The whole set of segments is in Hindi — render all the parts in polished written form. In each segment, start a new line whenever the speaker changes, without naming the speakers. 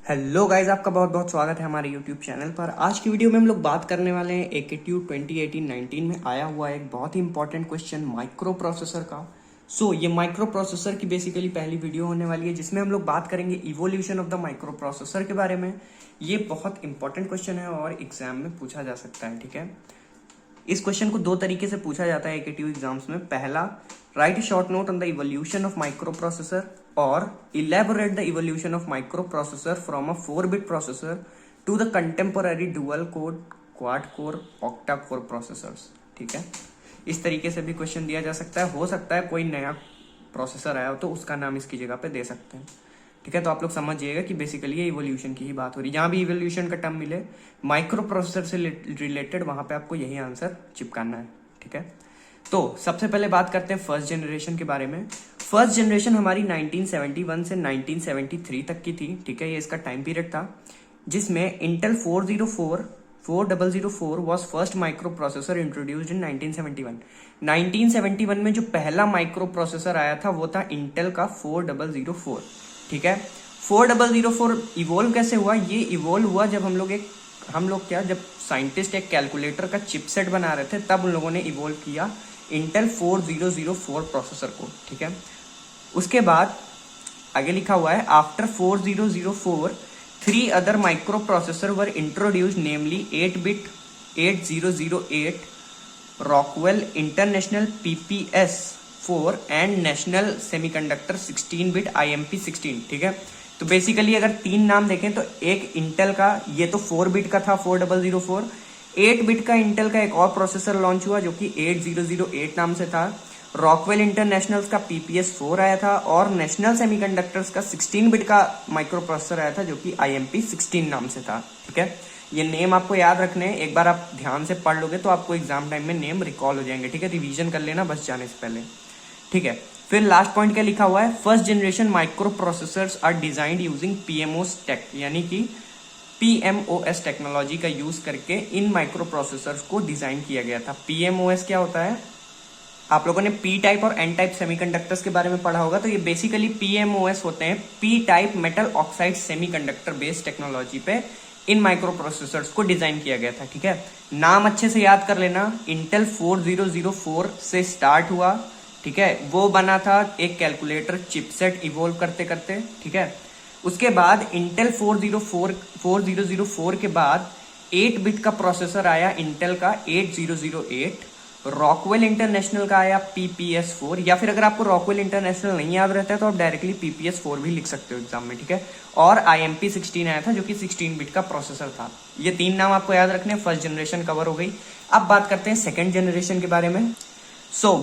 हेलो गाइज, आपका बहुत बहुत स्वागत है हमारे यूट्यूब चैनल पर। आज की वीडियो में हम लोग बात करने वाले हैं एकेट्यूड 2018-19 में आया हुआ एक बहुत ही इंपॉर्टेंट क्वेश्चन माइक्रो प्रोसेसर का। ये माइक्रो प्रोसेसर की बेसिकली पहली वीडियो होने वाली है जिसमें हम लोग बात करेंगे evolution of the micro processor के बारे में। ये बहुत इंपॉर्टेंट क्वेश्चन है और एग्जाम में पूछा जा सकता है। ठीक है, इस क्वेश्चन को दो तरीके से पूछा जाता है एकेट्यूड एग्जाम्स में। पहला, write short note on the evolution of micro processor और elaborate the evolution of micro processor from a 4-bit processor to the contemporary dual core, quad core, octa core processors. ठीक है, इस तरीके से भी क्वेश्चन दिया जा सकता है। हो सकता है कोई नया प्रोसेसर आया हो तो उसका नाम इसकी जगह पे दे सकते हैं। ठीक है, तो आप लोग समझिएगा कि बेसिकली ये इवोल्यूशन की ही बात हो रही है। जहां भी इवोल्यूशन का टर्म मिले माइक्रो प्रोसेसर से रिलेटेड, वहां पे आपको यही आंसर चिपकाना है। ठीक है, तो सबसे पहले बात करते हैं फर्स्ट जनरेशन के बारे में। फर्स्ट जनरेशन हमारी 1971 से 1973 तक की थी। ठीक है, ये इसका टाइम पीरियड था जिसमें Intel 4004 was first micro processor introduced in 1971। 1971 में जो पहला माइक्रो प्रोसेसर आया था वो था इंटेल का 4004। ठीक है, 4004 इवोल्व कैसे हुआ? ये इवोल्व हुआ जब जब साइंटिस्ट एक कैलकुलेटर का चिपसेट बना रहे थे, तब उन लोगों ने इवोल्व किया इंटेल 4004 प्रोसेसर को। ठीक है, उसके बाद आगे लिखा हुआ है after 4004 3 other microprocessor were introduced, namely 8-bit 8008, Rockwell International PPS4 and National Semiconductor 16-bit IMP16। ठीक है, तो बेसिकली अगर तीन नाम देखें तो एक इंटेल का, ये तो 4-bit का था 4004, 8-bit का इंटेल का एक और प्रोसेसर लॉन्च हुआ जो कि 8008 नाम से था। रॉकवेल इंटरनेशनल का PPS4 आया था और नेशनल सेमीकंडक्टर्स का 16-bit का माइक्रो प्रोसेसर आया था जो कि IMP16 नाम से था। ठीक है, ये नेम आपको याद रखने हैं। एक बार आप ध्यान से पढ़ लोगे तो आपको एग्जाम टाइम में नेम रिकॉल हो जाएंगे। ठीक है, रिवीजन कर लेना बस जाने से पहले। ठीक है, फिर लास्ट पॉइंट क्या लिखा हुआ है? First generation micro processors are designed using PMOS tech, यानी कि PMOS टेक्नोलॉजी का यूज करके इन माइक्रो प्रोसेसर्स को डिजाइन किया गया था। PMOS क्या होता है? आप लोगों ने पी टाइप और एन टाइप सेमीकंडक्टर्स के बारे में पढ़ा होगा, तो ये बेसिकली PMOS होते हैं। P type metal oxide semiconductor based technology पे इन माइक्रो प्रोसेसर्स को डिजाइन किया गया था। ठीक है, नाम अच्छे से याद कर लेना। इंटेल 4004 से स्टार्ट हुआ। ठीक है, वो बना था एक कैलकुलेटर चिपसेट इवोल्व करते करते। ठीक है, उसके बाद इंटेल 4004 के बाद 8-bit का प्रोसेसर आया इंटेल का 8008। रॉकवेल इंटरनेशनल का आया PPS4, या फिर अगर आपको रॉकवेल इंटरनेशनल नहीं याद रहता है तो आप डायरेक्टली PPS4 भी लिख सकते हो एग्जाम में। ठीक है, और IMP16 आया था जो कि 16-bit का प्रोसेसर था। ये तीन नाम आपको याद रखने। फर्स्ट जनरेशन कवर हो गई। अब बात करते हैं सेकंड जनरेशन के बारे में।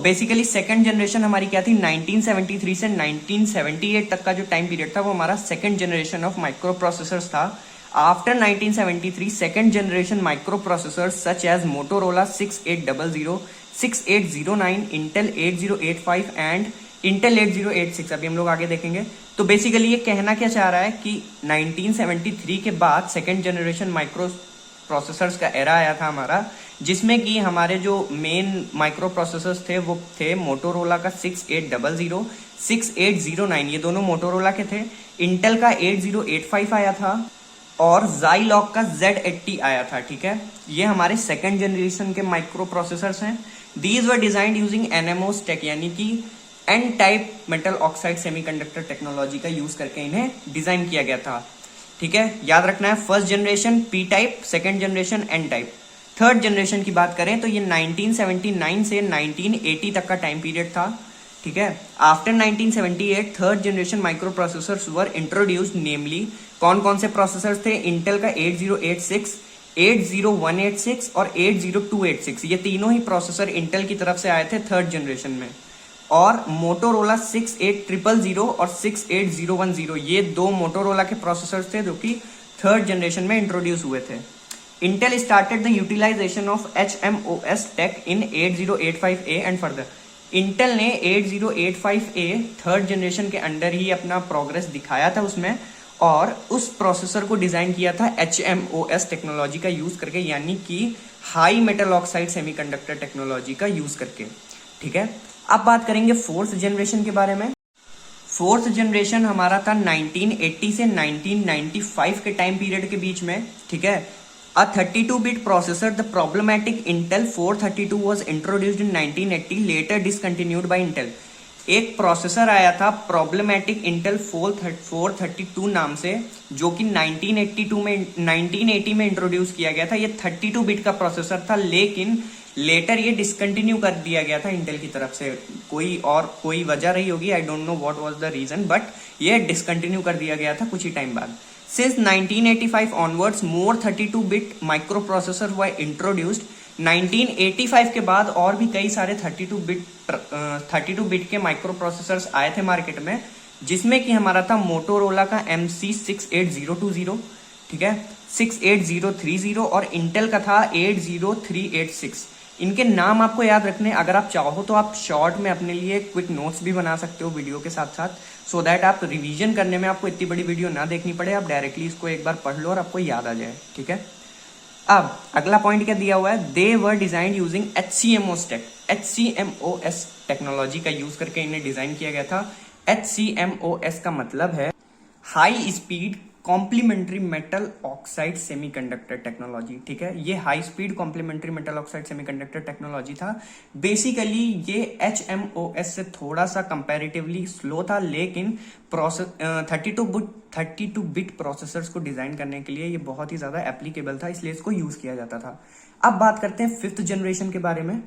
बेसिकली सेकंड जनरेशन हमारी क्या थी? 1973 से 1978 तक का जो टाइम पीरियड था वो हमारा second generation of micro processors था। After 1973, second generation microprocessors such as Motorola 6800, 6809, Intel 8085 and Intel 8086 अभी हम लोग आगे देखेंगे। तो बेसिकली ये कहना क्या चाह रहा है कि 1973 के बाद सेकेंड जनरेशन माइक्रो प्रोसेसर्स का एरा आया था हमारा, जिसमें कि हमारे जो मेन माइक्रो प्रोसेसर्स थे वो थे मोटोरोला का 6800, 6809, ये दोनों मोटोरोला के थे। इंटेल का 8085 आया था और Zilog का Z80 आया था। ठीक है, ये हमारे सेकेंड जनरेशन के माइक्रो प्रोसेसर्स हैं। These were designed using NMOS tech, यानी कि N type metal oxide semiconductor technology का यूज करके इन्हें डिजाइन किया गया था। ठीक है, याद रखना है। First generation P type, second generation N type. Third generation की बात करें तो ये 1979 से 1980 तक का टाइम पीरियड था। ठीक है, after 1978 third generation micro processors were introduced, namely कौन कौन से प्रोसेसर्स थे? इंटेल का 8086, 80186 और 80286, ये तीनों ही प्रोसेसर इंटेल की तरफ से आए थे थर्ड जनरेशन में। और मोटोरोला 68000 और 68010, ये दो मोटोरोला के प्रोसेसर्स थे जो कि थर्ड जनरेशन में इंट्रोड्यूस हुए थे। Intel started the utilization of HMOS tech in 8085A and further. Intel ने 8085A थर्ड जनरेशन के अंडर ही अपना प्रोग्रेस दिखाया था उसमें, और उस प्रोसेसर को डिजाइन किया था HMOS टेक्नोलॉजी का यूज करके, यानी कि high metal oxide semiconductor technology का यूज करके। ठीक है, अब बात करेंगे फोर्थ जनरेशन के बारे में। फोर्थ जनरेशन हमारा था 1980 से 1995 के टाइम पीरियड के बीच में, ठीक है। A 32-bit processor, the problematic Intel 432 was introduced in 1980, later discontinued by Intel. एक प्रोसेसर आया था प्रॉब्लमेटिक इंटेल 432 नाम से, जो कि 1980 में इंट्रोड्यूस किया गया था। ये 32 बिट का प्रोसेसर था, लेकिन लेटर ये डिसकंटिन्यू कर दिया गया था इंटेल की तरफ से। कोई वजह रही होगी, I don't know what was the reason, but ये डिसकंटिन्यू कर दिया गया था कुछ ही टाइम बाद। Since 1985 onwards, more 32-bit microprocessors were introduced. 1985 के बाद और भी कई सारे 32 बिट के माइक्रोप्रोसेसर्स आए थे मार्केट में, जिसमें कि हमारा था मोटोरोला का MC68020, ठीक है, 68030 और इंटेल का था 80386। इनके नाम आपको याद रखने, अगर आप चाहो तो आप शॉर्ट में अपने लिए क्विक नोट्स भी बना सकते हो वीडियो के साथ साथ, सो दैट आप रिवीजन करने में आपको इतनी बड़ी वीडियो ना देखनी पड़े, आप डायरेक्टली इसको एक बार पढ़ लो और आपको याद आ जाए, ठीक है। अब अगला पॉइंट क्या दिया हुआ है, दे वर डिजाइन यूजिंग HCMOS टेक्नोलॉजी का यूज करके इन्हें डिजाइन किया गया था। HCMOS का मतलब है high speed complementary metal oxide semiconductor technology, ठीक है। ये high speed complementary metal oxide semiconductor technology था। बेसिकली ये HMOS से थोड़ा सा कंपैरेटिवली स्लो था, लेकिन 32 बिट प्रोसेसर्स को डिजाइन करने के लिए ये बहुत ही ज्यादा एप्लीकेबल था, इसलिए इसको यूज किया जाता था। अब बात करते हैं फिफ्थ जनरेशन के बारे में।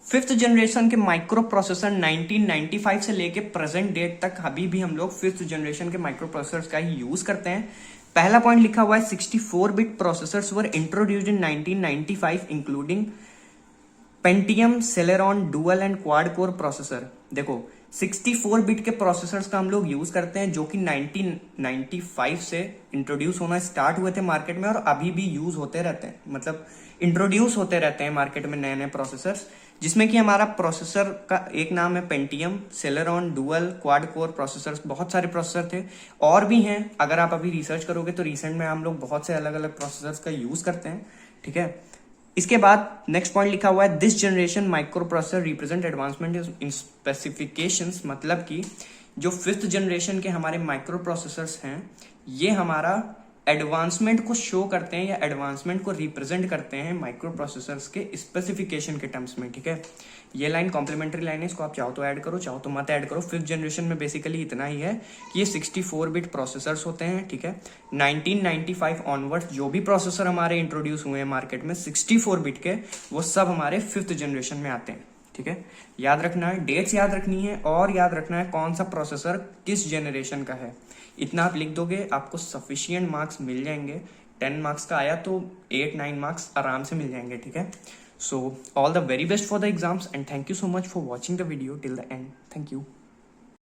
फिफ्थ जनरेशन के माइक्रो प्रोसेसर 1995 से लेके प्रेजेंट डेट तक अभी भी हम लोग फिफ्थ जनरेशन के माइक्रो प्रोसेसर्स का ही यूज करते हैं। पहला पॉइंट लिखा हुआ है 64 bit processors were introduced in 1995 including Pentium, Celeron, dual and quad core processor. देखो 64 बिट के प्रोसेसर्स का हम लोग यूज करते हैं, जो कि 1995 से इंट्रोड्यूस होना स्टार्ट हुए थे मार्केट में और अभी भी यूज होते रहते हैं, मतलब इंट्रोड्यूस होते रहते हैं मार्केट में नए नए प्रोसेसर्स, जिसमें कि हमारा प्रोसेसर का एक नाम है Pentium, Celeron, dual, quad core processors. बहुत सारे प्रोसेसर थे और भी हैं, अगर आप अभी रिसर्च करोगे तो रिसेंट में हम लोग बहुत से अलग अलग प्रोसेसर्स का यूज करते हैं, ठीक है। इसके बाद नेक्स्ट पॉइंट लिखा हुआ है this generation micro processor represent advancement in specifications, मतलब कि जो फिफ्थ जनरेशन के हमारे माइक्रो प्रोसेसर्स हैं ये हमारा एडवांसमेंट को शो करते हैं या एडवांसमेंट को रिप्रेजेंट करते हैं माइक्रो प्रोसेसर्स के स्पेसिफिकेशन के टर्म्स में, ठीक है। ये लाइन कॉम्प्लीमेंट्री लाइन है, इसको आप चाहो तो ऐड करो, चाहो तो मत ऐड करो। फिफ्थ जनरेशन में बेसिकली इतना ही है कि ये 64 बिट प्रोसेसर्स होते हैं, ठीक है। 1995 ऑनवर्ड्स जो भी प्रोसेसर हमारे इंट्रोड्यूस हुए हैं मार्केट में 64 बिट के, वो सब हमारे फिफ्थ जनरेशन में आते हैं, ठीक है। याद रखना है, डेट्स याद रखनी है और याद रखना है कौन सा प्रोसेसर किस जनरेशन का है। इतना आप लिख दोगे आपको सफिशिएंट मार्क्स मिल जाएंगे। 10 मार्क्स का आया तो 8-9 मार्क्स आराम से मिल जाएंगे, ठीक है। So all the very best for the exams and thank you so much for watching the video till the end. Thank you.